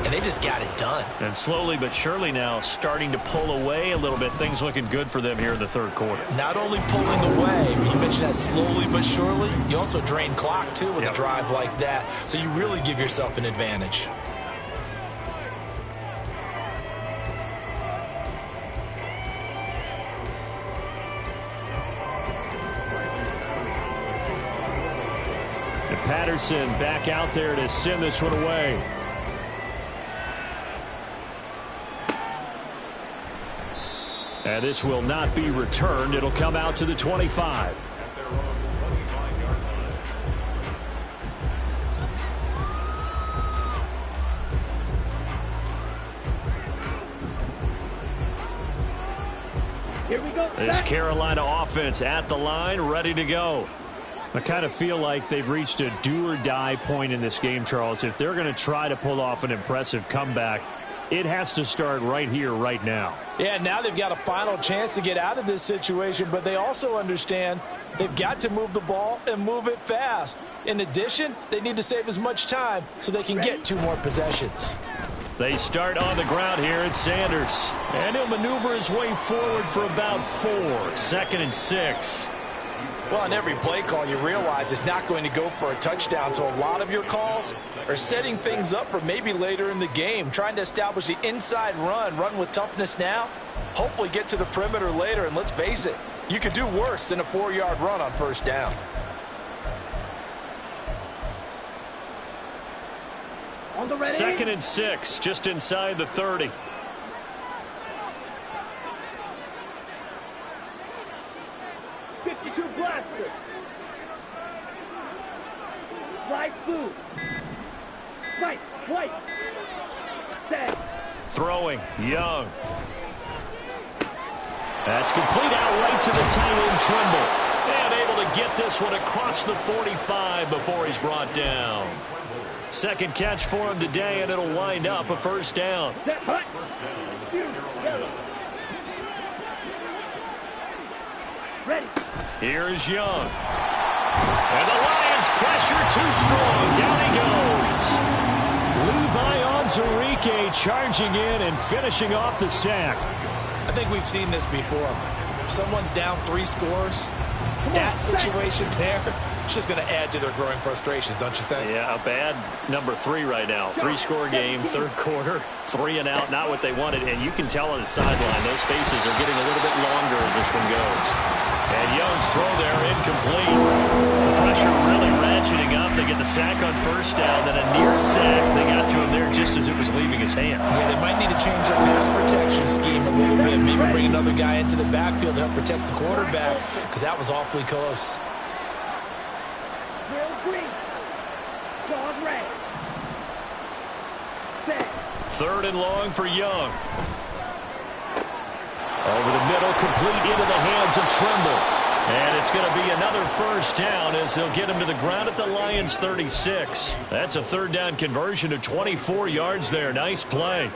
And they just got it done. And slowly but surely now starting to pull away a little bit. Things looking good for them here in the third quarter. Not only pulling away, but you mentioned that slowly but surely. You also drain clock, too, with a drive like that. So you really give yourself an advantage. And Patterson back out there to send this one away. And this will not be returned. It'll come out to the 25. Here we go. This Carolina offense at the line, ready to go. I kind of feel like they've reached a do-or-die point in this game, Charles. If they're going to try to pull off an impressive comeback, it has to start right here, right now. Yeah, now they've got a final chance to get out of this situation, but they also understand they've got to move the ball and move it fast. In addition, they need to save as much time so they can get 2 more possessions. They start on the ground here at Sanders. And he'll maneuver his way forward for about 4. 2nd and 6. Well, on every play call, you realize it's not going to go for a touchdown, so a lot of your calls are setting things up for maybe later in the game, trying to establish the inside run with toughness now, hopefully get to the perimeter later, and let's face it, you could do worse than a 4-yard run on first down. On the ready. 2nd and 6, just inside the 30. Blaster. Right blue. Right, white. Set. Throwing, Young. That's complete out right to the tight end, Trimble. And able to get this one across the 45 before he's brought down. Second catch for him today, and it'll wind up a first down. Set, hut. Ready. Here's Young. And the Lions pressure too strong. Down he goes. Levi Onwuzurike charging in and finishing off the sack. I think we've seen this before. If someone's down 3 scores, that situation there, It's just going to add to their growing frustrations, don't you think? Yeah, a bad number 3 right now. 3-score game, third quarter, 3 and out, not what they wanted. And you can tell on the sideline, those faces are getting a little bit longer as this one goes. And Young's throw there, incomplete. The pressure really ratcheting up. They get the sack on first down, then a near sack. They got to him there just as it was leaving his hand. Yeah, they might need to change their pass protection scheme a little bit. Maybe bring another guy into the backfield to help protect the quarterback, because that was awfully close. Third and long for Young. Over the middle, complete into the hands of Trimble. And it's going to be another first down as they'll get him to the ground at the Lions' 36. That's a third down conversion of 24 yards there. Nice play.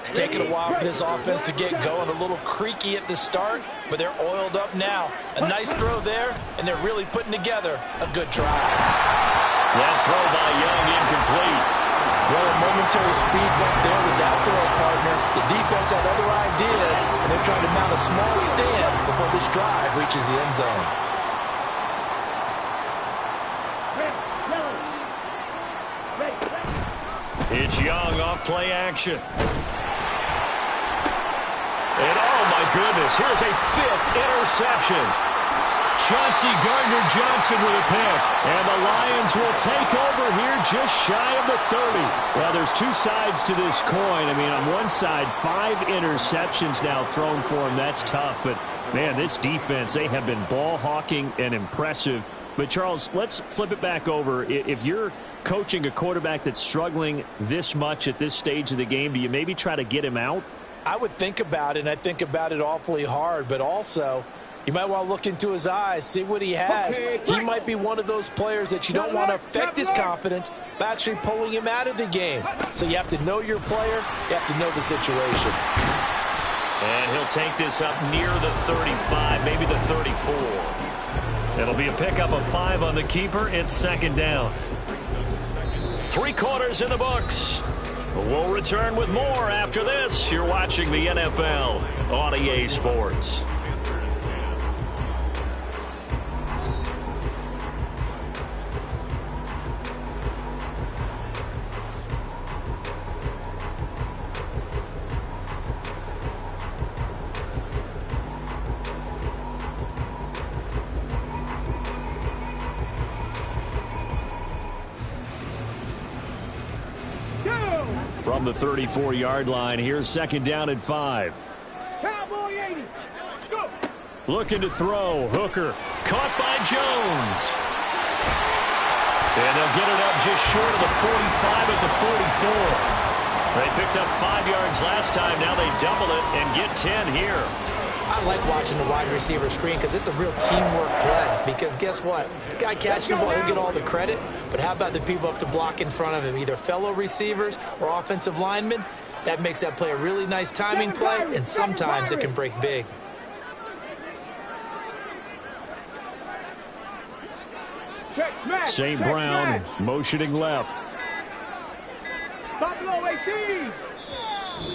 It's taken a while for this offense to get going. A little creaky at the start, but they're oiled up now. A nice throw there, and they're really putting together a good drive. That throw by Young incomplete. Well, a momentary speed bump there with that throw partner. The defense had other ideas, and they're trying to mount a small stand before this drive reaches the end zone. It's Young off play action. And oh my goodness, here's a 5th interception. Chauncey Gardner-Johnson with a pick. And the Lions will take over here just shy of the 30. Well, there's two sides to this coin. I mean, on one side, 5 interceptions now thrown for him. That's tough. But, man, this defense, they have been ball hawking and impressive. But, Charles, let's flip it back over. If you're coaching a quarterback that's struggling this much at this stage of the game, do you maybe try to get him out? I would think about it, and I think about it awfully hard. But also, you might want to look into his eyes, see what he has. He might be one of those players that you don't want to affect his confidence by actually pulling him out of the game. So you have to know your player. You have to know the situation. And he'll take this up near the 35, maybe the 34. It'll be a pickup of 5 on the keeper. It's second down. 3 quarters in the books. We'll return with more after this. You're watching the NFL on EA Sports. From the 34-yard line, here's second down and 5. Cowboy 80. Go. Looking to throw. Hooker caught by Jones. And they'll get it up just short of the 45 at the 44. They picked up 5 yards last time. Now they double it and get 10 here. I like watching the wide receiver screen because it's a real teamwork play. Because guess what? The guy catching the ball, he'll get all the credit. But how about the people up to block in front of him, either fellow receivers or offensive linemen? That makes that play a really nice timing play, and sometimes it can break big. St. Brown motioning left.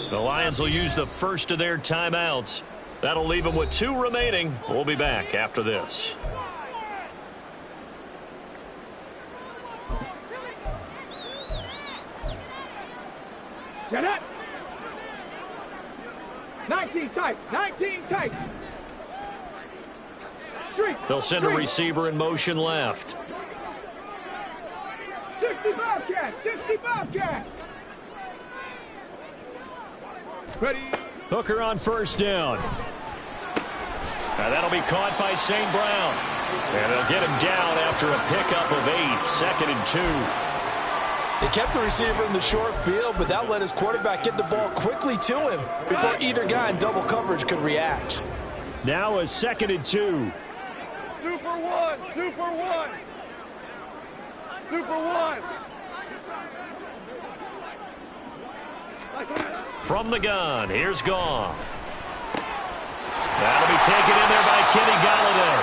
The Lions will use the first of their timeouts. That'll leave them with 2 remaining. We'll be back after this. Shut up. 19 tight. 19 tight. They'll send a receiver in motion left. 60 Bobcat. 60 Bobcat. Ready. Hooker on first down. And that'll be caught by St. Brown. And they'll get him down after a pickup of 8. Second and 2. They kept the receiver in the short field, but that let his quarterback get the ball quickly to him before either guy in double coverage could react. Now a second and 2. Super 1. Super 1. Super 1. From the gun, here's Goff. That'll be taken in there by Kenny Golladay.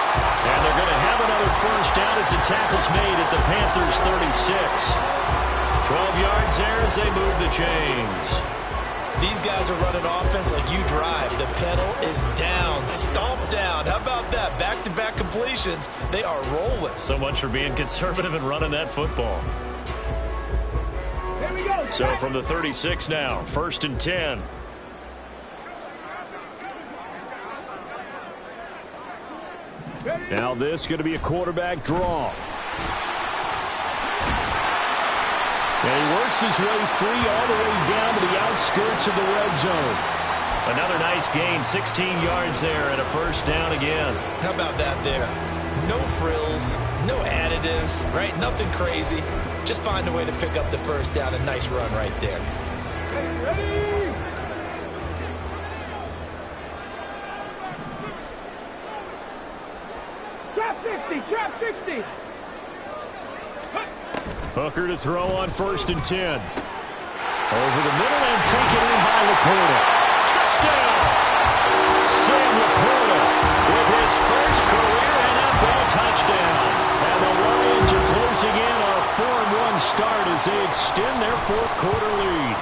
And they're going to have another first down as the tackle's made at the Panthers' 36. 12 yards there as they move the chains. These guys are running offense like you drive. The pedal is down, stomp down. How about that? Back-to-back completions. They are rolling. So much for being conservative and running that football. So from the 36 now, 1st and 10. Now this is going to be a quarterback draw. And he works his way free all the way down to the outskirts of the red zone. Another nice gain, 16 yards there and a 1st down again. How about that there? No frills, no additives, right? Nothing crazy. Just find a way to pick up the 1st down. A nice run right there. Ready? Trap 60, trap 60. Hooker to throw on 1st and 10. Over the middle and taken in by Laporta. Touchdown! Sam Laporta with his first career NFL touchdown. And the Lions are closing in on a 4-1 start as they extend their 4th quarter lead.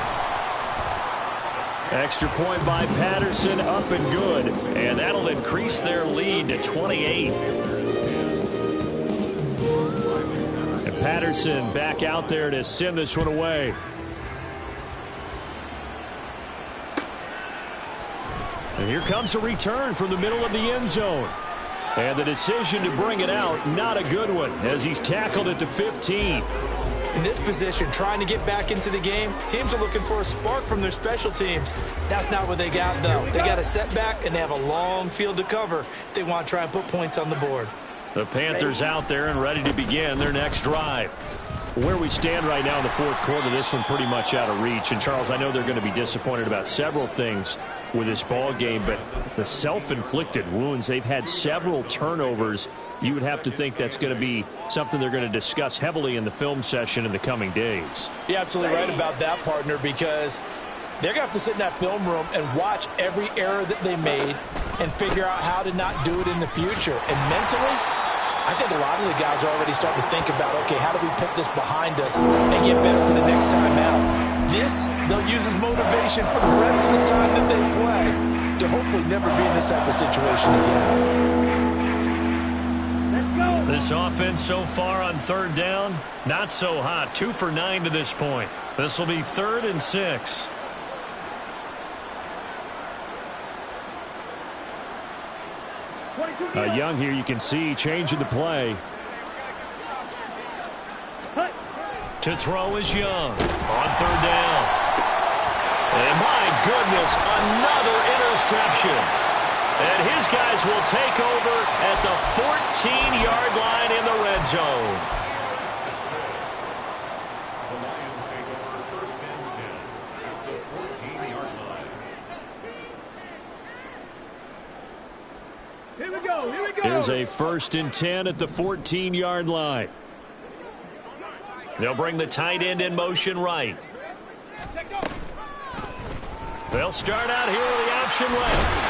Extra point by Patterson, up and good. And that'll increase their lead to 28. And Patterson back out there to send this one away. And here comes a return from the middle of the end zone. And the decision to bring it out, not a good one, as he's tackled at the 15. In this position, trying to get back into the game, teams are looking for a spark from their special teams. That's not what they got, though. They got a setback, and they have a long field to cover if they want to try and put points on the board. The Panthers out there and ready to begin their next drive. Where we stand right now in the 4th quarter, this one pretty much out of reach. And, Charles, I know they're going to be disappointed about several things with this ball game, but the self-inflicted wounds, they've had several turnovers. You would have to think that's going to be something they're going to discuss heavily in the film session in the coming days. You're absolutely right about that, partner, because they're going to have to sit in that film room and watch every error that they made and figure out how to not do it in the future. And mentally, I think a lot of the guys are already starting to think about, okay, how do we put this behind us and get better for the next time out? This, they'll use as motivation for the rest of the time that they play to hopefully never be in this type of situation again. This offense so far on 3rd down, not so hot. 2 for 9 to this point. This will be 3rd and 6. Young here, you can see, changing the play. To throw is Young on 3rd down. And my goodness, another interception. And his guys will take over at the 14-yard line in the red zone. The Lions take over 1st and 10 at the 14-yard line. Here we go, here we go. Here's a 1st and 10 at the 14-yard line. They'll bring the tight end in motion right. They'll start out here with the option left.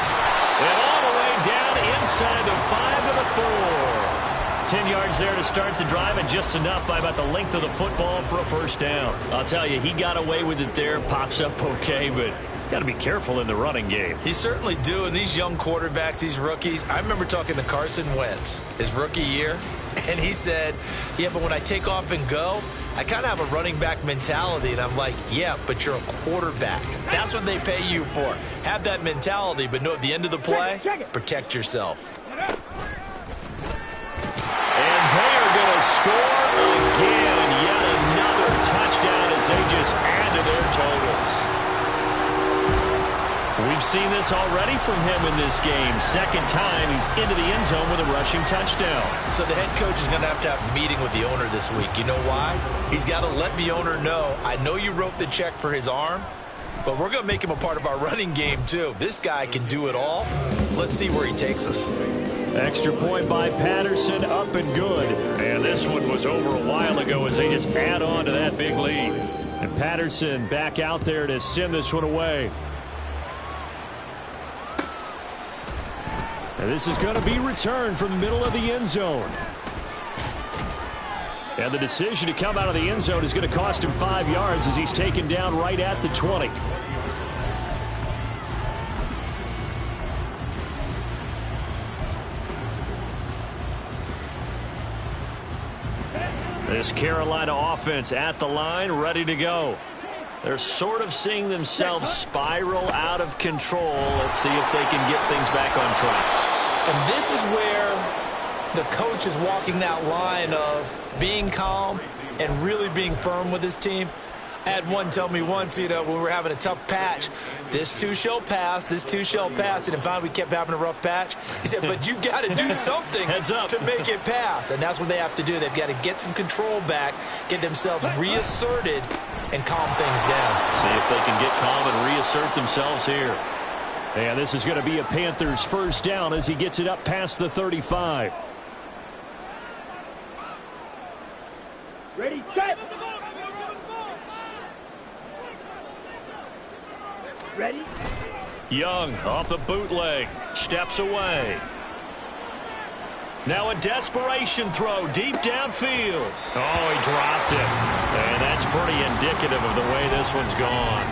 And all the way down inside the 5 to the 4. 10 yards there to start the drive, and just enough by about the length of the football for a 1st down. I'll tell you, he got away with it there. Pops up okay, but got to be careful in the running game. He certainly do, and these young quarterbacks, these rookies, I remember talking to Carson Wentz his rookie year, and he said, yeah, but when I take off and go, I kind of have a running back mentality, and I'm like, yeah, but you're a quarterback. That's what they pay you for. Have that mentality, but know at the end of the play, protect yourself. And they are going to score again. Yet another touchdown as they just add to their totals. We've seen this already from him in this game. 2nd time he's into the end zone with a rushing touchdown. So the head coach is going to have a meeting with the owner this week. You know why? He's got to let the owner know, I know you wrote the check for his arm, but we're going to make him a part of our running game too. This guy can do it all. Let's see where he takes us. Extra point by Patterson, up and good. And this one was over a while ago as they just add on to that big lead. And Patterson back out there to send this one away. And this is going to be returned from the middle of the end zone. And the decision to come out of the end zone is going to cost him 5 yards as he's taken down right at the 20. This Carolina offense at the line, ready to go. They're sort of seeing themselves spiral out of control. Let's see if they can get things back on track. And this is where the coach is walking that line of being calm and really being firm with his team. I had one tell me once, when we were having a tough patch, this too shall pass, this too shall pass. And finally we kept having a rough patch. He said, but you've got to do something to make it pass. And that's what they have to do. They've got to get some control back, get themselves reasserted, and calm things down. See if they can get calm and reassert themselves here. And this is going to be a Panthers first down as he gets it up past the 35. Ready, set. Ready? Young off the bootleg, steps away. Now a desperation throw deep downfield. Oh, he dropped it. And that's pretty indicative of the way this one's gone.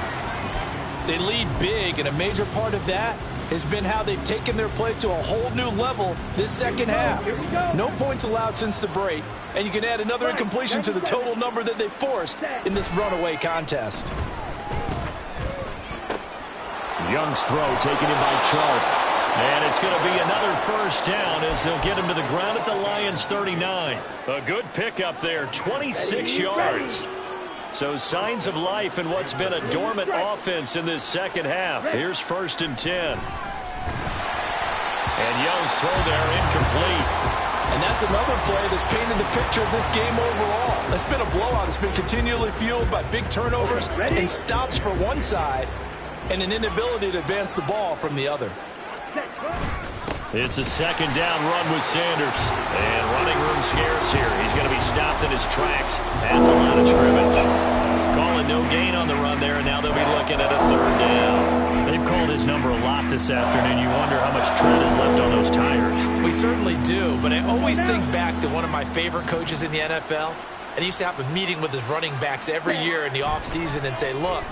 They lead big, and a major part of that has been how they've taken their play to a whole new level this second half. No points allowed since the break, and you can add another incompletion to the total number that they forced in this runaway contest. Young's throw taken in by Chark. And it's going to be another first down as they'll get him to the ground at the Lions' 39. A good pickup there, 26 yards. So signs of life in what's been a dormant offense in this second half. Here's 1st and 10. And Young's throw there incomplete. And that's another play that's painted the picture of this game overall. It's been a blowout. It's been continually fueled by big turnovers and stops for one side and an inability to advance the ball from the other. It's a second down run with Sanders. And running room scarce here. He's going to be stopped in his tracks at the line of scrimmage. Calling no gain on the run there, and now they'll be looking at a 3rd down. They've called his number a lot this afternoon. You wonder how much tread is left on those tires. We certainly do, but I always think back to one of my favorite coaches in the NFL. And he used to have a meeting with his running backs every year in the offseason and say, look,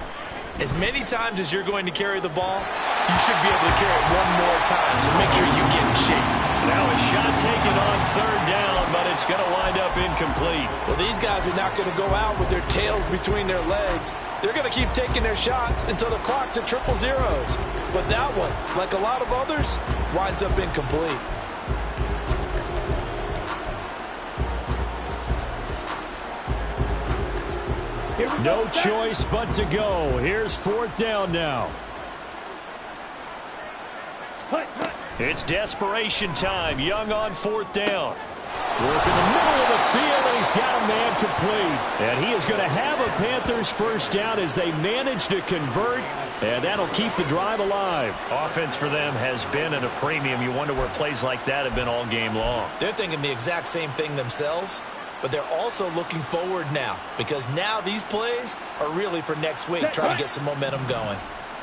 as many times as you're going to carry the ball, you should be able to carry it one more time to make sure you get in shape. Now a shot taken on 3rd down, but it's going to wind up incomplete. Well, these guys are not going to go out with their tails between their legs. They're going to keep taking their shots until the clock's at 000. But that one, like a lot of others, winds up incomplete. No choice but to go. Here's 4th down now. It's desperation time. Young on 4th down. Work in the middle of the field, and he's got a man complete. And he is going to have a Panthers first down as they manage to convert, and that'll keep the drive alive. Offense for them has been at a premium. You wonder where plays like that have been all game long. They're thinking the exact same thing themselves, but they're also looking forward now because now these plays are really for next week, trying to get some momentum going.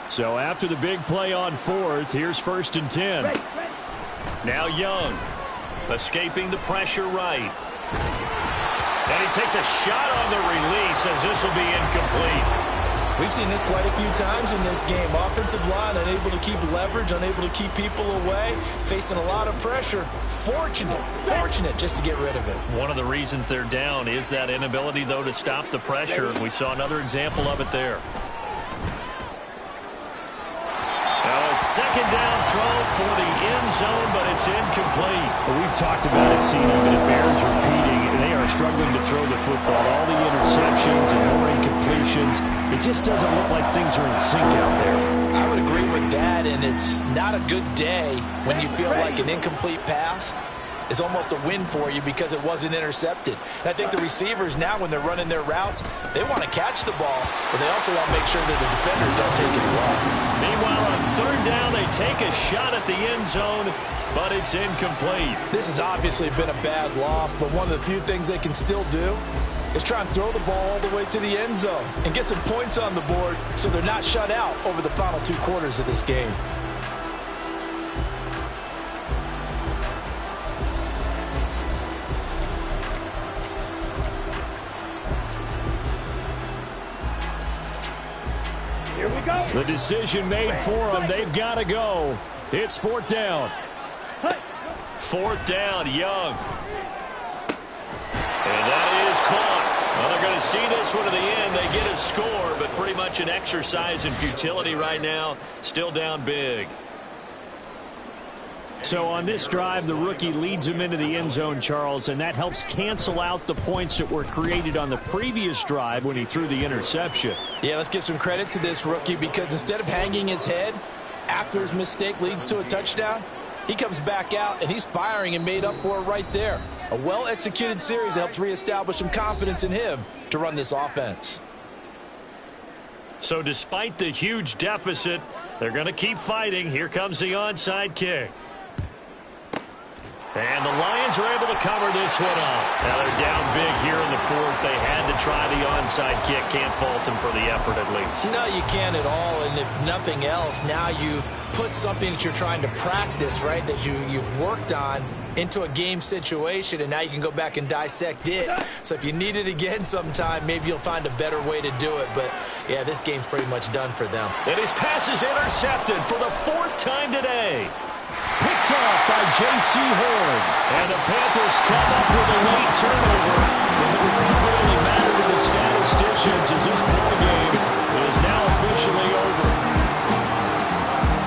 So after the big play on 4th, here's 1st and 10. Now Young escaping the pressure right. And he takes a shot on the release as this will be incomplete. We've seen this quite a few times in this game. Offensive line unable to keep leverage, unable to keep people away, facing a lot of pressure. Fortunate just to get rid of it. One of the reasons they're down is that inability, though, to stop the pressure. We saw another example of it there. Now a second down throw for the end zone, but it's incomplete. Well, we've talked about it, Cena, but it bears repeating. They are struggling to throw the football. All the interceptions and more incompletions. It just doesn't look like things are in sync out there. I would agree with that, and it's not a good day when you feel like an incomplete pass is almost a win for you because it wasn't intercepted. And I think the receivers now, when they're running their routes, they want to catch the ball, but they also want to make sure that the defenders don't take it away. Meanwhile, on 3rd down, they take a shot at the end zone, but it's incomplete. This has obviously been a bad loss, but one of the few things they can still do is try and throw the ball all the way to the end zone and get some points on the board so they're not shut out over the final 2 quarters of this game. The decision made for them. They've got to go. It's 4th down. 4th down, Young. And that is caught. Well, they're going to see this one to the end. They get a score, but pretty much an exercise in futility right now. Still down big. So on this drive, the rookie leads him into the end zone, Charles, and that helps cancel out the points that were created on the previous drive when he threw the interception. Yeah, let's give some credit to this rookie because instead of hanging his head after his mistake leads to a touchdown, he comes back out and he's firing and made up for it right there. A well-executed series that helps reestablish some confidence in him to run this offense. So despite the huge deficit, they're going to keep fighting. Here comes the onside kick. And the Lions are able to cover this one up. Now they're down big here in the fourth. They had to try the onside kick. Can't fault them for the effort at least. No, you can't at all. And if nothing else, now you've put something that you're trying to practice, right, that you've worked on into a game situation, and now you can go back and dissect it. So if you need it again sometime, maybe you'll find a better way to do it. But, yeah, this game's pretty much done for them. And his pass is intercepted for the fourth time today. Picked up by J.C. Horn. And the Panthers come up with a late turnover. And it would really matter to the statisticians as this ball game is now officially over.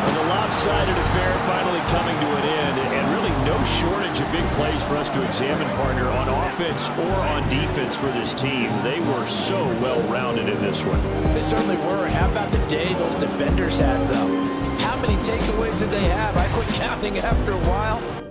And the lopsided affair finally coming to an end. And really no shortage of big plays for us to examine, partner, on offense or on defense for this team. They were so well-rounded in this one. They certainly were. How about the day those defenders had, though? How many takeaways did they have? I quit counting after a while.